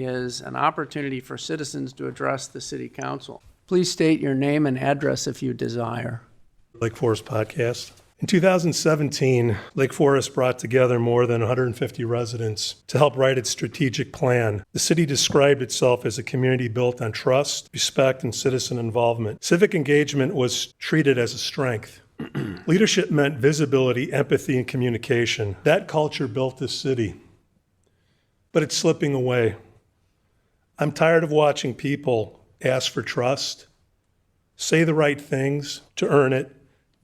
is an opportunity for citizens to address the City Council. Please state your name and address if you desire. Lake Forest Podcast. In 2017, Lake Forest brought together more than 150 residents to help write its strategic plan. The city described itself as a community built on trust, respect, and citizen involvement. Civic engagement was treated as a strength. Leadership meant visibility, empathy, and communication. That culture built this city, but it's slipping away. I'm tired of watching people ask for trust, say the right things to earn it,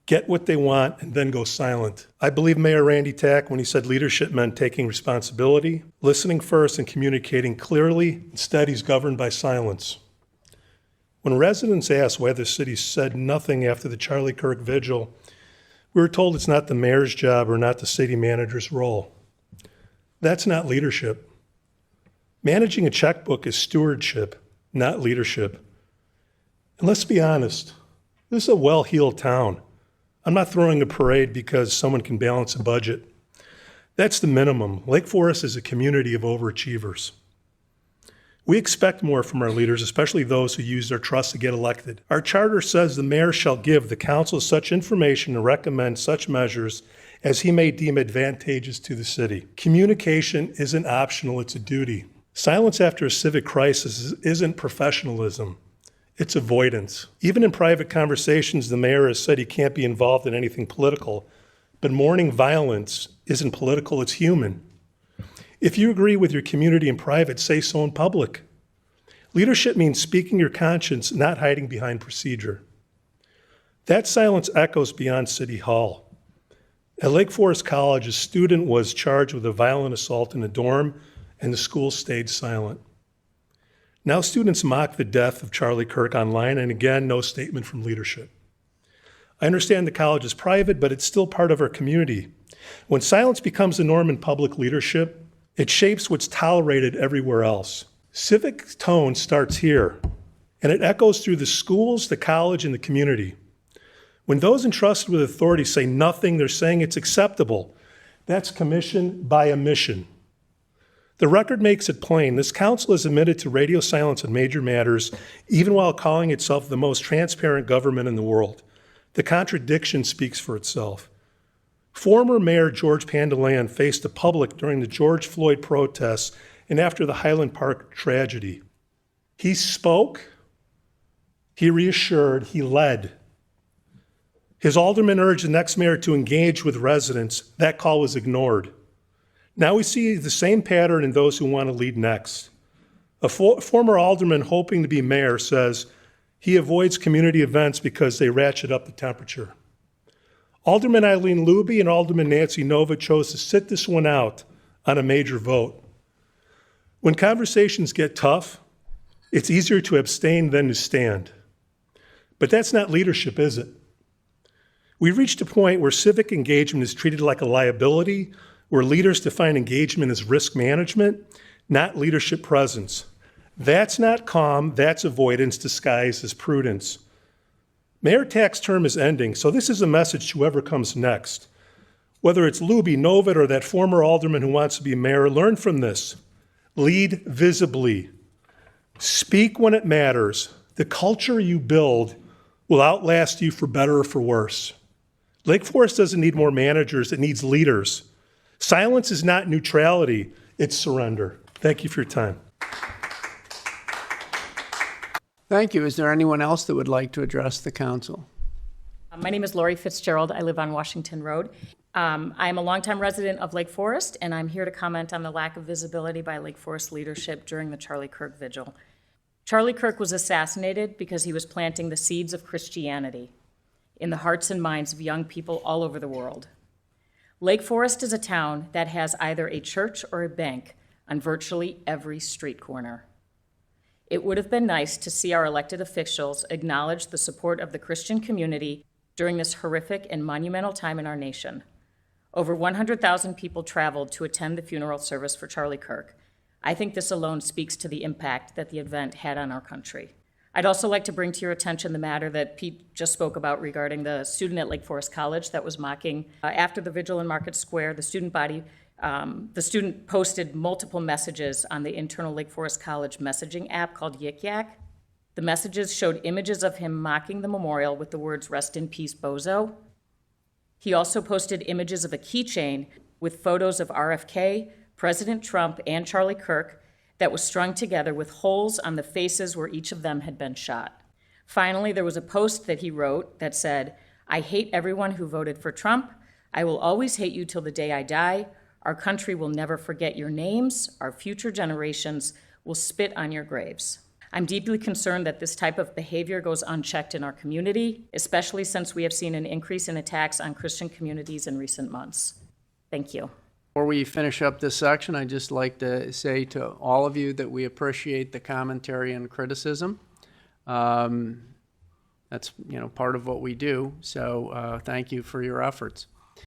get what they want, and then go silent. I believe Mayor Randy Tack when he said leadership meant taking responsibility, listening first, and communicating clearly. Instead, he's governed by silence. When residents asked why the city said nothing after the Charlie Kirk vigil, we were told it's not the mayor's job or not the city manager's role. That's not leadership. Managing a checkbook is stewardship, not leadership. And let's be honest, this is a well-heeled town. I'm not throwing a parade because someone can balance a budget. That's the minimum. Lake Forest is a community of overachievers. We expect more from our leaders, especially those who use their trust to get elected. Our charter says the mayor shall give the council such information and recommend such measures as he may deem advantageous to the city. Communication isn't optional, it's a duty. Silence after a civic crisis isn't professionalism. It's avoidance. Even in private conversations, the mayor has said he can't be involved in anything political, but mourning violence isn't political, it's human. If you agree with your community in private, say so in public. Leadership means speaking your conscience, not hiding behind procedure. That silence echoes beyond City Hall. At Lake Forest College, a student was charged with a violent assault in a dorm, and the school stayed silent. Now students mock the death of Charlie Kirk online, and again, no statement from leadership. I understand the college is private, but it's still part of our community. When silence becomes the norm in public leadership, it shapes what's tolerated everywhere else. Civic tone starts here, and it echoes through the schools, the college, and the community. When those entrusted with authority say nothing, they're saying it's acceptable. That's commission by omission. The record makes it plain. This council is admitted to radio silence on major matters, even while calling itself the most transparent government in the world. The contradiction speaks for itself. Former Mayor George Pandelayan faced the public during the George Floyd protests and after the Highland Park tragedy. He spoke, he reassured, he led. His alderman urged the next mayor to engage with residents. That call was ignored. Now we see the same pattern in those who want to lead next. A former alderman hoping to be mayor says he avoids community events because they ratchet up the temperature. Alderman Eileen Luby and Alderman Nancy Nova chose to sit this one out on a major vote. When conversations get tough, it's easier to abstain than to stand. But that's not leadership, is it? We've reached a point where civic engagement is treated like a liability, where leaders define engagement as risk management, not leadership presence. That's not calm, that's avoidance disguised as prudence. Mayor Tack's term is ending, so this is a message to whoever comes next. Whether it's Luby, Novitt, or that former alderman who wants to be mayor, learn from this. Lead visibly. Speak when it matters. The culture you build will outlast you for better or for worse. Lake Forest doesn't need more managers, it needs leaders. Silence is not neutrality, it's surrender. Thank you for your time. Thank you. Is there anyone else that would like to address the council? My name is Lori Fitzgerald. I live on Washington Road. I am a longtime resident of Lake Forest, and I'm here to comment on the lack of visibility by Lake Forest leadership during the Charlie Kirk vigil. Charlie Kirk was assassinated because he was planting the seeds of Christianity in the hearts and minds of young people all over the world. Lake Forest is a town that has either a church or a bank on virtually every street corner. It would have been nice to see our elected officials acknowledge the support of the Christian community during this horrific and monumental time in our nation. Over 100,000 people traveled to attend the funeral service for Charlie Kirk. I think this alone speaks to the impact that the event had on our country. I'd also like to bring to your attention the matter that Pete just spoke about regarding the student at Lake Forest College that was mocking. After the vigil in Market Square, the student body The student posted multiple messages on the internal Lake Forest College messaging app called YikYak. The messages showed images of him mocking the memorial with the words, "Rest in peace, bozo." He also posted images of a keychain with photos of RFK, President Trump, and Charlie Kirk that was strung together with holes on the faces where each of them had been shot. Finally, there was a post that he wrote that said, "I hate everyone who voted for Trump. I will always hate you till the day I die. Our country will never forget your names. Our future generations will spit on your graves." I'm deeply concerned that this type of behavior goes unchecked in our community, especially since we have seen an increase in attacks on Christian communities in recent months. Thank you. Before we finish up this section, I'd just like to say to all of you that we appreciate the commentary and criticism. That's part of what we do, so thank you for your efforts.